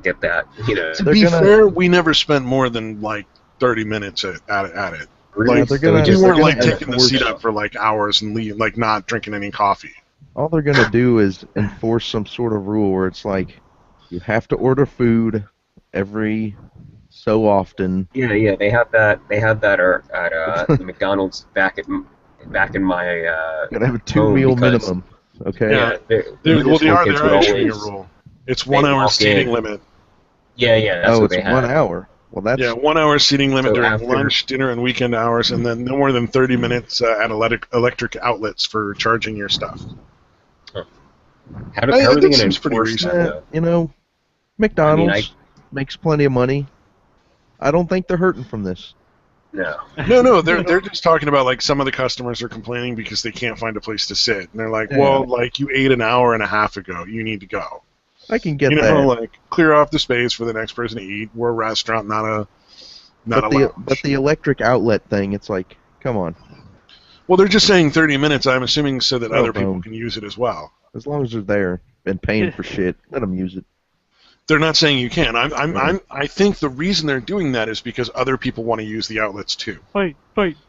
get that. To be fair, we never spent more than like 30 minutes at it. Really? Like, they're we weren't like gonna taking the seat up for like hours and like not drinking any coffee. All they're gonna do is enforce some sort of rule where it's like you have to order food every so often. Yeah, they have that at the McDonald's back in my Gotta have a home 2-meal because- minimum. Okay. Yeah. They are issuing a rule. It's 1 hour seating limit. Yeah, that's Oh, what it's they have. 1 hour. Well, that's Yeah, 1 hour seating limit So during after- lunch, dinner, and weekend hours, and then no more than 30 minutes at electric outlets for charging your stuff. How are they going to seems pretty enforce reasonable. that? McDonald's makes plenty of money. I don't think they're hurting from this. No. No, they're just talking about like some of the customers are complaining because they can't find a place to sit, and they're like, Yeah. well, like you ate an hour and a half ago, you need to go. I can get You that. know, like clear off the space for the next person to eat. We're a restaurant, not a lounge. But the electric outlet thing, it's like, come on. Well, they're just saying 30 minutes. I'm assuming so that Oh, other people boom. can use it as well. As long as they're there and paying for shit, let them use it. They're not saying you can. I think the reason they're doing that is because other people want to use the outlets too. Fight.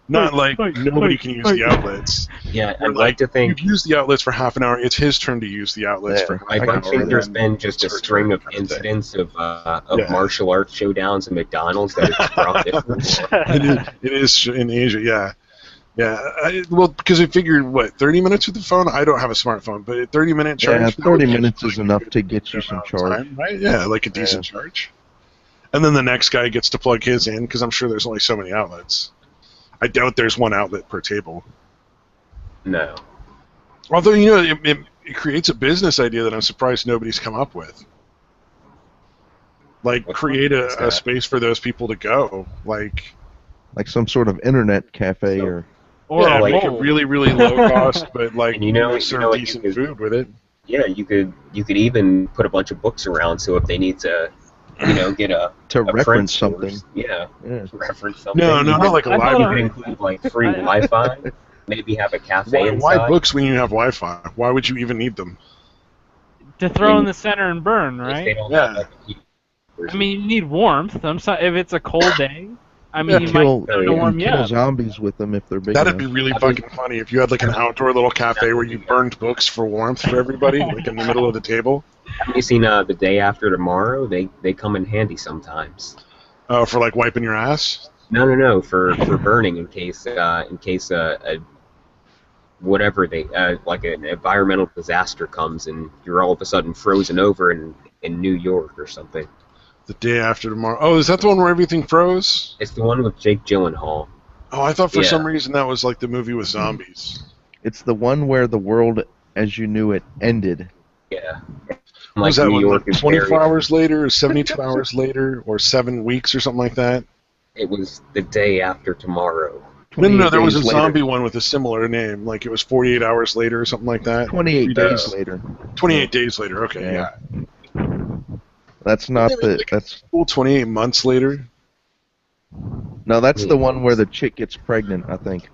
Not like nobody can use the outlets. Yeah, Or, I'd like to think. you've used the outlets for half an hour. It's his turn to use the outlets Yeah, for half I'd an like hour. to think there's and been just a start string of kind thing. incidents of Yeah. martial arts showdowns in McDonald's that have brought difference. It is in Asia, yeah. Yeah, well, because I figured, 30 minutes with the phone? I don't have a smartphone, but a 30-minute charge? Yeah, that 30 would get minutes you, is like, enough a good to get you some amount of charge. time, right? Yeah, like a decent charge. And then the next guy gets to plug his in, because I'm sure there's only so many outlets. I doubt there's one outlet per table. No. Although, it creates a business idea that I'm surprised nobody's come up with. Like, What's create that? a space for those people to go. Like Like some sort of internet cafe So- or... Or yeah, a make it mole. really, really low cost, but like And you know serve what you decent could- food with it. Yeah, you could even put a bunch of books around, so if they need to, get a to a reference print something. source, yeah, Yeah. reference something. No, You not could- like a I thought You library. could include like free Wi-Fi. Maybe have a cafe Why inside. books when you have Wi-Fi? Why would you even need them? To throw in the center and burn, If they right? don't Yeah. have, like, a keyboard. I mean, you need warmth. I'm sorry, if it's a cold day, I mean, you Kill, might want to warm you kill up. zombies with them if they're big That'd be enough. really fucking funny if you had like an outdoor little cafe where you burned books for warmth for everybody, like in the middle of the table. Have you seen The Day After Tomorrow? They come in handy sometimes. For like wiping your ass. No, for burning in case whatever they like an environmental disaster comes and you're all of a sudden frozen over in New York or something. The day after tomorrow. Oh, is that the one where everything froze? It's the one with Jake Gyllenhaal. Oh, I thought for Yeah. some reason that was like the movie with zombies. It's the one where the world as you knew it ended. Yeah. Was that New one York like is 24 very- hours later, or 72 hours later, or 7 weeks, or something like that? It was the day after tomorrow. No, there was a 28 days later. zombie one with a similar name. Like it was 48 hours later, or something like that. 28 3 days later. 28 days later, okay, Yeah. yeah. That's not the. That's Cool, 28 months later. no. That's the one where the chick gets pregnant. I think.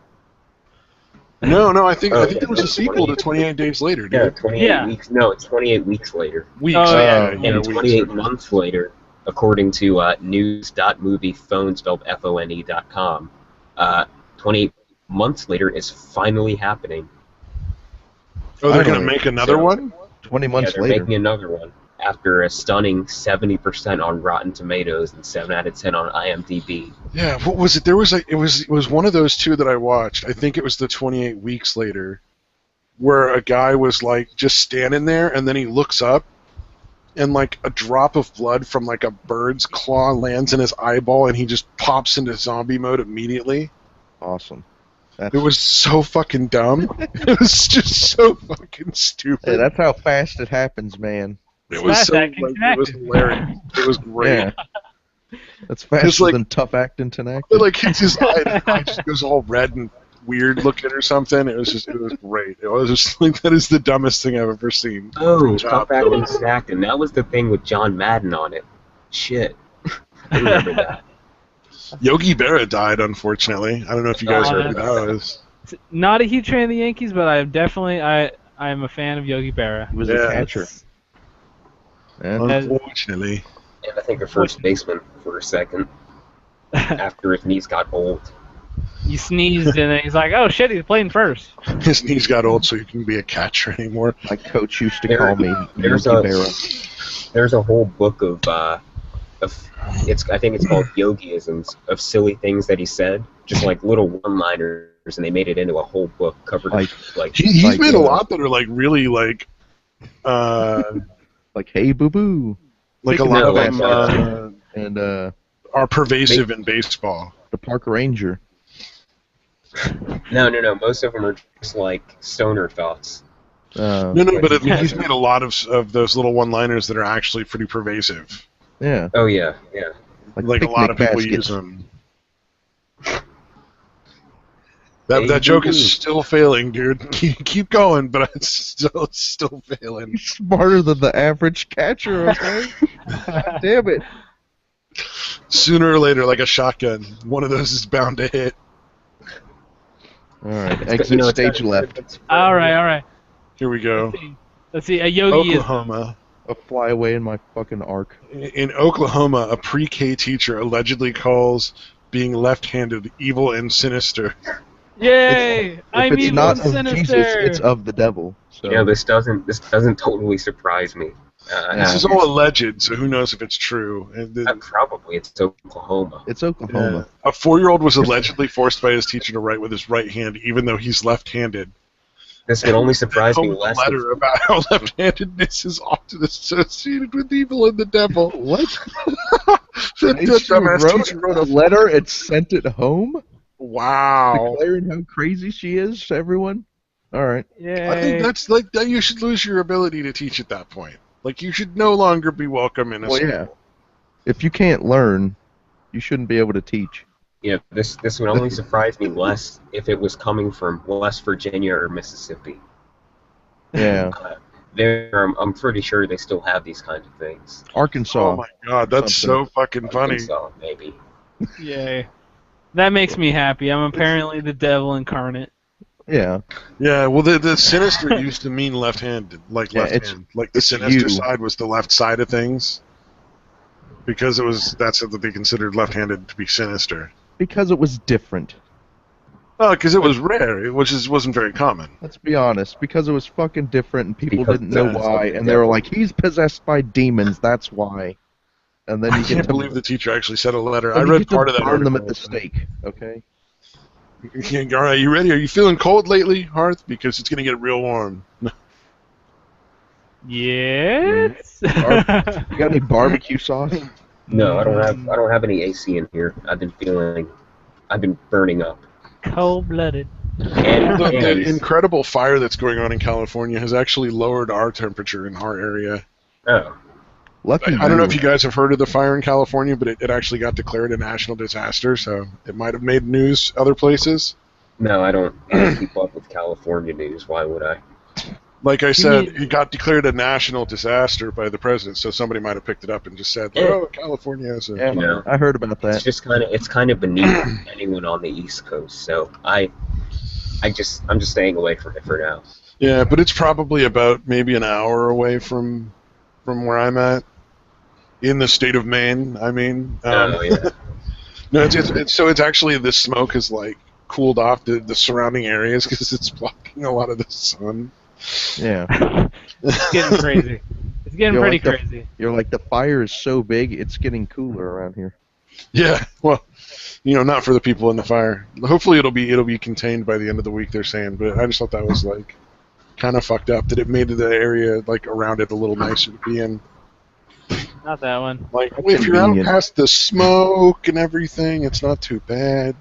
No, I think Oh, there was a sequel to 28 Days Later, Yeah, dude. 28 Yeah. weeks. No, it's 28 weeks later. Weeks, Oh, yeah. And weeks. 28 months later, according to news.moviephone, spelled phone.com, 28 months later is finally happening. Oh, they're gonna Finally. make another So- one? 20 months Yeah, they're later. making another one after a stunning 70% on Rotten Tomatoes and 7 out of 10 on IMDb. Yeah, what was it? There was it was one of those two that I watched. I think it was the 28 Weeks Later, where a guy was like just standing there, and then he looks up, and like a drop of blood from like a bird's claw lands in his eyeball, and he just pops into zombie mode immediately. Awesome. That's, It was so fucking dumb. It was just so fucking hey, stupid. that's how fast it happens, man. It was Fast so acting it was hilarious. It was great. Yeah. That's faster like- than tough acting tonight. It like hits his eye, and the eye just goes all red and weird looking or something. It was great. It was just like that is the dumbest thing I've ever seen. Oh, Good job, Tough Acting Billy. Snack, and that was the thing with John Madden on it. Shit. I remember that. Yogi Berra died, unfortunately. I don't know if you guys Oh, heard who that was. Not a huge fan of the Yankees, but I'm definitely I'm a fan of Yogi Berra. He was Yeah. a catcher. Yeah. Unfortunately. And I think a first baseman for a second after his knees got old. He sneezed and then he's like, "Oh shit, he's playing first." His knees got old, so he couldn't be a catcher anymore. My coach used to There- call me there's Yogi a- Berra. There's a whole book of I think it's called Yogiisms, of silly things that he said, just like little one-liners, and they made it into a whole book covered like He's Like, made a lot that are like really like Like, hey, boo boo. like a Speaking lot of of them that, And are pervasive in baseball. the Park Ranger. No, most of them are just like stoner thoughts. No, but I mean, he's made a lot of those little one-liners that are actually pretty pervasive. Yeah. Oh yeah. Like a lot of people picnic use baskets. them. Hey, That joke boo-boo. is still failing, dude. Keep going, but it's still failing. He's smarter than the average catcher, okay? God damn it. Sooner or later, like a shotgun, one of those is bound to hit. All right, It's- exit you know, it's stage got- left. it's- All right. Here we go. Let's see. A Yogi is Oklahoma. A fly away in my fucking arc. In Oklahoma, a pre-K teacher allegedly calls being left-handed evil and sinister. yay! I'm If it's evil not and of sinister. Jesus, it's of the devil. So. You know, this doesn't totally surprise me. This is all alleged, so who knows if it's true. And then, Probably it's Oklahoma. It's Oklahoma. a 4-year-old was allegedly forced by his teacher to write with his right hand, even though he's left-handed. This would only surprise me Home less. letter about how left-handedness is often associated with evil and the devil. What? That dumbass teacher wrote a letter and sent it home, Wow. declaring how crazy she is to everyone. All right. Yay! I think that's like that. You should lose your ability to teach at that point. Like you should no longer be welcome in a Well, school. yeah. If you can't learn, you shouldn't be able to teach. Yeah, this would only surprise me less if it was coming from West Virginia or Mississippi. Yeah. I'm pretty sure they still have these kind of things. Arkansas. Oh my god, that's so fucking funny. Arkansas, maybe. Yay! That makes me happy. I'm apparently the devil incarnate. Yeah. Yeah, well, the sinister used to mean left-handed, like Yeah, left it's- hand. Like the it's sinister you. side was the left side of things, because that's what they considered left-handed to be sinister. Because it was different. Oh, because it was rare, wasn't very common. Let's be honest. Because it was fucking different and people Because didn't know that's why. the And they were devil. like, he's possessed by demons. That's why. and then I you can't get to believe the teacher actually sent a letter. then I you read get to part of that burn them article. at the stake. Okay. All right, you ready? Are you feeling cold lately, Hearth? Because it's gonna get real warm. Yes. You got any barbecue sauce? No, I don't have any AC in here. I've been burning up. Cold-blooded. The incredible fire that's going on in California has actually lowered our temperature in our area. Oh, Lucky I don't know if you guys have heard of the fire in California, but it actually got declared a national disaster, so it might have made news other places. no, I don't keep up with California news. Why would I? Like I said, it got declared a national disaster by the president, so somebody might have picked it up and just said, "Oh, California is a." Yeah, No. I heard about that. It's kind of beneath anyone on the East Coast. So I'm just staying away from it for now. Yeah, but it's probably about maybe an hour away from where I'm at in the state of Maine. I mean, Oh yeah. no, it's actually the smoke has like cooled off the surrounding areas because it's blocking a lot of the sun. Yeah. It's getting crazy. It's getting You're pretty like the- crazy. You're like, the fire is so big, it's getting cooler around here. Yeah, well, not for the people in the fire. Hopefully, it'll be contained by the end of the week. They're saying, but I just thought that was like kind of fucked up that it made the area like around it a little nicer to be in. Not that one. Like, if you're out convenient. past the smoke and everything, it's not too bad.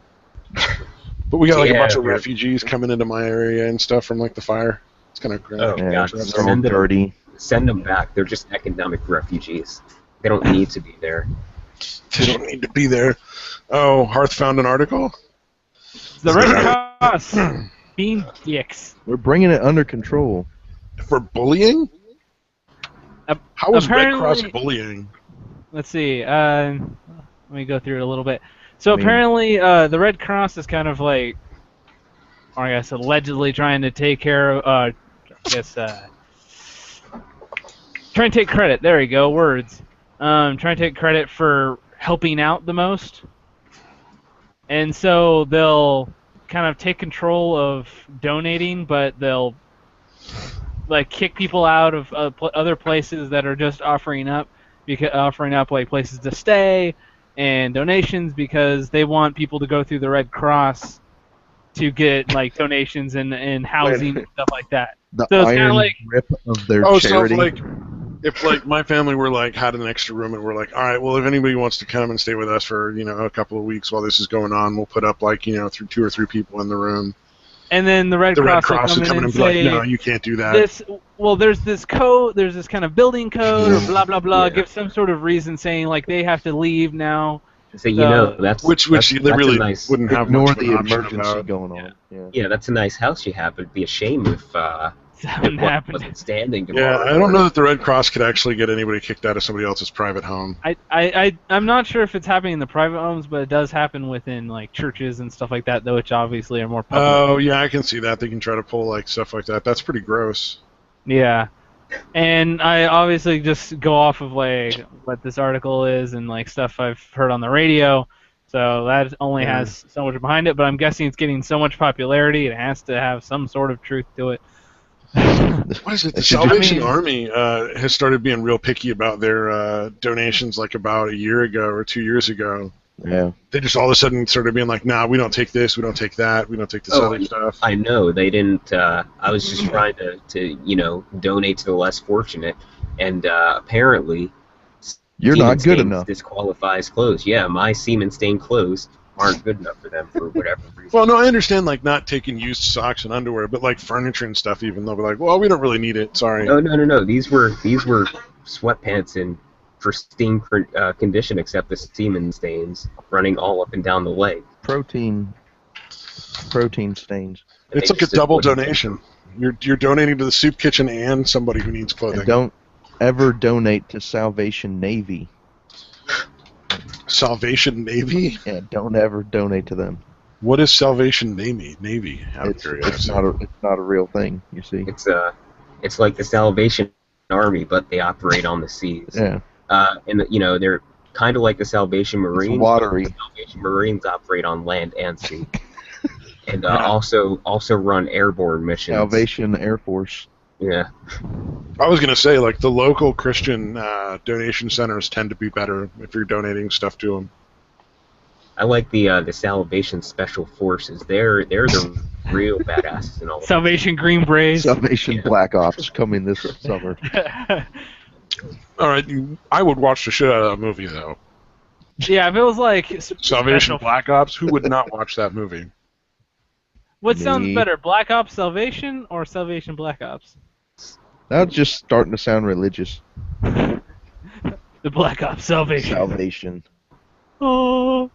But we got like a Yeah, bunch of we're- refugees coming into my area and stuff from like the fire. It's kind of great. Oh, Yeah, gosh. it's all Send them, dirty. send them back. They're just economic refugees. They don't need to be there. They don't need to be there. Oh, Hearth found an article? The Red Cross being dicks. We're bringing it under control. For bullying? How is Red Cross Apparently- bullying? Let's see. Let me go through it a little bit. So I mean- apparently, the Red Cross is kind of like, or I guess allegedly trying to take care of, trying to take credit. There we go. Words. Trying to take credit for helping out the most. And so they'll kind of take control of donating, but they'll like kick people out of other places that are just offering up like places to stay and donations because they want people to go through the Red Cross to get like donations and housing and stuff like that. The So it's kinda iron like- grip of their Oh, charity. so if like my family were like had an extra room and we're like, all right, well, if anybody wants to come and stay with us for a couple of weeks while this is going on, we'll put up like through 2 or 3 people in the room. And then the Red The Red Cross Cross will would come come in in and and be like, say no, you can't do that. there's this code, there's this kind of building code or blah blah blah. Yeah. Give some sort of reason saying like they have to leave now. So that's Which that's they really a nice, wouldn't have Ignore much of an the option emergency about. going on. Yeah. Yeah, that's a nice house you have. It'd be a shame if Something it happened. wasn't standing Yeah, tomorrow. I don't know that the Red Cross could actually get anybody kicked out of somebody else's private home. I'm not sure if it's happening in the private homes, but it does happen within like churches and stuff like that, though, which obviously are more public. Oh, yeah, I can see that. They can try to pull like stuff like that. That's pretty gross. Yeah. And I obviously just go off of like what this article is and like stuff I've heard on the radio. So that only has so much behind it, but I'm guessing it's getting so much popularity it has to have some sort of truth to it. What is it? The Should Salvation just- Army has started being real picky about their donations like about a year ago or 2 years ago. Yeah. They just all of a sudden started being like, nah, we don't take this, we don't take that, we don't take this Oh, other stuff. I know they didn't. I was just trying to donate to the less fortunate, and apparently You're Semen not good stains enough. disqualifies clothes. Yeah, my semen stained clothes aren't good enough for them for whatever reason. Well, no, I understand like not taking used socks and underwear, but like furniture and stuff even, they'll be like, well, we don't really need it, sorry. No. These were sweatpants in pristine condition, except the semen stains running all up and down the leg. Protein stains. It's They like a just double wouldn't- donation. You're donating to the soup kitchen and somebody who needs clothing. And don't ever donate to Salvation Navy. Salvation Navy? Yeah, don't ever donate to them. What is Salvation Navy? I'm It's curious. not a real thing. You see. It's like the Salvation Army, but they operate on the seas. Yeah. And they're kind of like the Salvation Marines. but watery. the Salvation Marines operate on land and sea, and also run airborne missions. Salvation Air Force. Yeah. I was gonna say, like, the local Christian donation centers tend to be better if you're donating stuff to them. I like the Salvation Special Forces. They're the real badasses in all of this. Salvation Green Berets. Salvation Yeah. Black Ops coming this summer. All right, I would watch the shit out of that movie, though. Yeah, if it was like Salvation special- Black Ops, who would not watch that movie? What sounds Me. better, Black Ops Salvation or Salvation Black Ops? Now it's just starting to sound religious. The Black Ops Salvation. Salvation. Oh.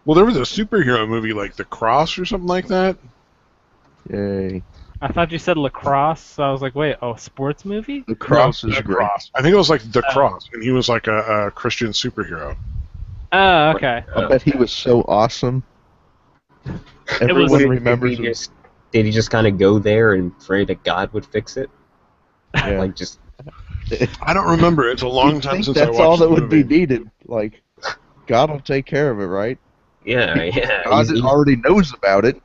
Well, there was a superhero movie like The Cross or something like that. Yay. I thought you said lacrosse, so I was like, wait, sports movie? The Cross No, is The great. Cross. I think it was like The Cross, and he was like a Christian superhero. Oh, okay. I bet he was so awesome. Everyone was- remembers him. Did he just kind of go there and pray that God would fix it? Yeah. Like just I don't remember. It's a long You'd time think since I that's watched all that the would movie. be needed. Like, God will take care of it, right? yeah. God already knows about it.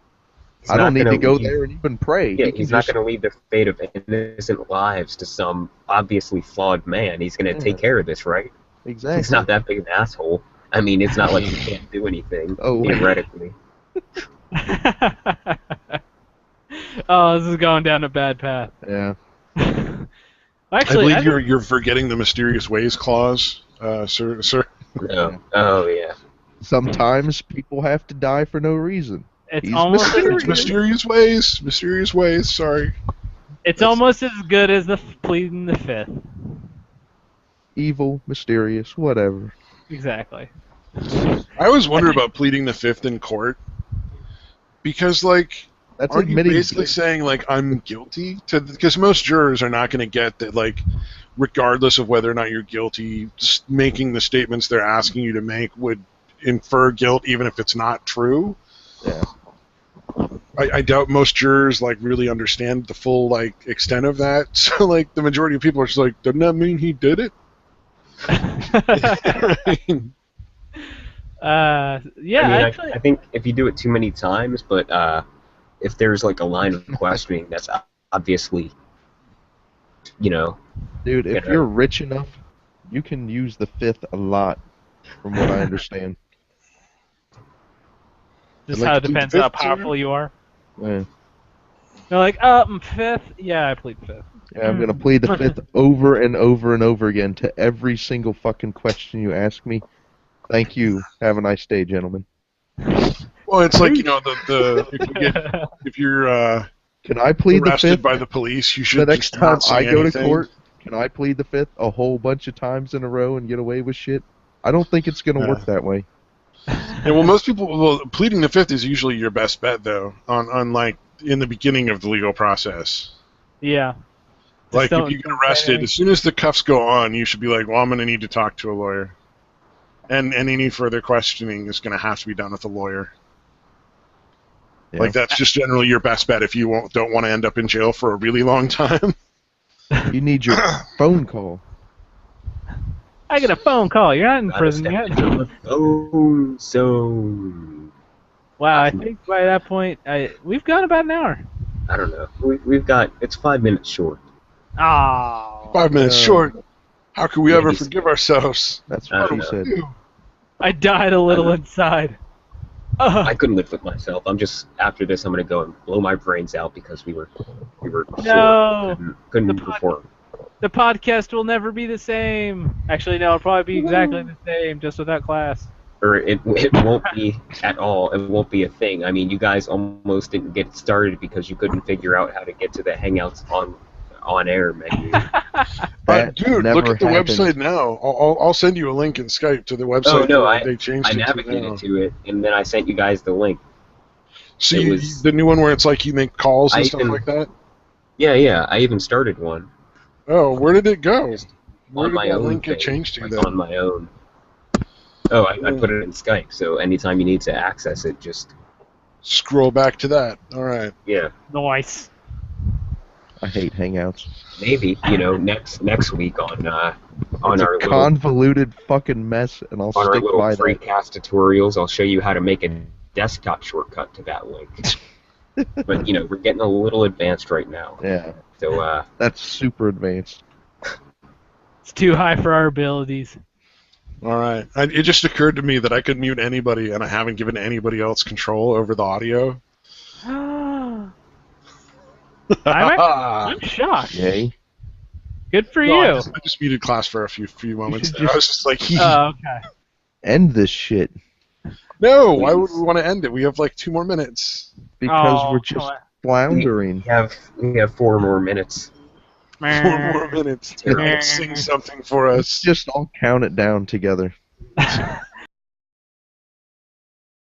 I don't need to go leave, there and even pray. Yeah, He can he's not just- going to leave the fate of innocent lives to some obviously flawed man. He's going to Yeah. take care of this, right? Exactly. He's not that big an asshole. I mean, it's not like he can't do anything Oh, theoretically. Oh, this is going down a bad path. Yeah. I Actually, believe you're forgetting the mysterious ways clause, sir. No. Oh yeah. Sometimes people have to die for no reason. it's he's almost mysterious. Mysterious ways. Sorry. it's almost as good as the pleading the fifth. Evil, mysterious, whatever. Exactly. I always wonder about pleading the fifth in court, because like, That's aren't you admitting basically saying like I'm guilty? Because most jurors are not going to get that, like, regardless of whether or not you're guilty, making the statements they're asking you to make would infer guilt, even if it's not true. Yeah. I doubt most jurors like really understand the full like extent of that. So like the majority of people are just like, doesn't that mean he did it? Yeah, I mean, actually, I think if you do it too many times, but if there's like a line of questioning that's obviously, Dude, if Yeah. you're rich enough, you can use the fifth a lot, from what I understand. just I'd like how it to plead depends the how fifth, sir. powerful you are. Yeah. They're like, fifth? Yeah, I plead fifth. Yeah, I'm gonna plead the fifth over and over and over again to every single fucking question you ask me. Thank you. Have a nice day, gentlemen. Well, it's like, if you're Can I plead the arrested fifth by the police, you should the next just time not say I go to anything. court? Can I plead the fifth a whole bunch of times in a row and get away with shit? I don't think it's gonna work that way. Yeah, well, most people, pleading the fifth is usually your best bet, though, on like in the beginning of the legal process. Yeah. Like, don't- if you get don't say arrested, anything. as soon as the cuffs go on, you should be like, well, I'm going to need to talk to a lawyer. And any further questioning is going to have to be done with a lawyer. Yeah. Like, that's just generally your best bet if you don't want to end up in jail for a really long time. You need your phone call. I get a phone call. You're not in Gotta prison step yet. into the phone zone. Wow, I think by that point, we've gone about an hour. I don't know. We've got it's 5 minutes short. Oh. 5 minutes Yeah. short. How can we Yeah, ever he's- forgive ourselves? That's I what don't he said. I died a little I know. inside. I couldn't live with myself. I'm just after this. I'm gonna go and blow my brains out because we were No. short. Couldn't The perform. The podcast will never be the same. Actually, no, it'll probably be exactly the same, just without class. Or it won't be at all. It won't be a thing. I mean, you guys almost didn't get started because you couldn't figure out how to get to the Hangouts on air menu. That Dude, never look at the happened. website now. I'll send you a link in Skype to the website. Oh no, they changed I it to navigated now. to it, and then I sent you guys the link. See, it was- the new one where it's like you make calls and I stuff even- like that? Yeah. I even started one Oh, where did it go? Just Where on did my that own. link get thing, changed to like then? on my own. Oh, I put it in Skype, so anytime you need to access it, just Scroll back to that. All right. yeah. Nice. I hate Hangouts. Maybe next week on It's our a little convoluted fucking mess, and I'll on our stick little by free that. cast tutorials, I'll show you how to make a desktop shortcut to that link. But we're getting a little advanced right now. Yeah, So that's super advanced. It's too high for our abilities. All right. It just occurred to me that I could mute anybody, and I haven't given anybody else control over the audio. I'm shocked. Yay. Good for No, you. I just muted class for a few moments. should There. I was just like, Oh, okay. End this shit. no, why would we want to end it? We have like 2 more minutes. Because Oh, we're just come floundering. we have 4 more minutes. 4 more minutes. Terrible. Sing something for Let's us. just all count it down together. on.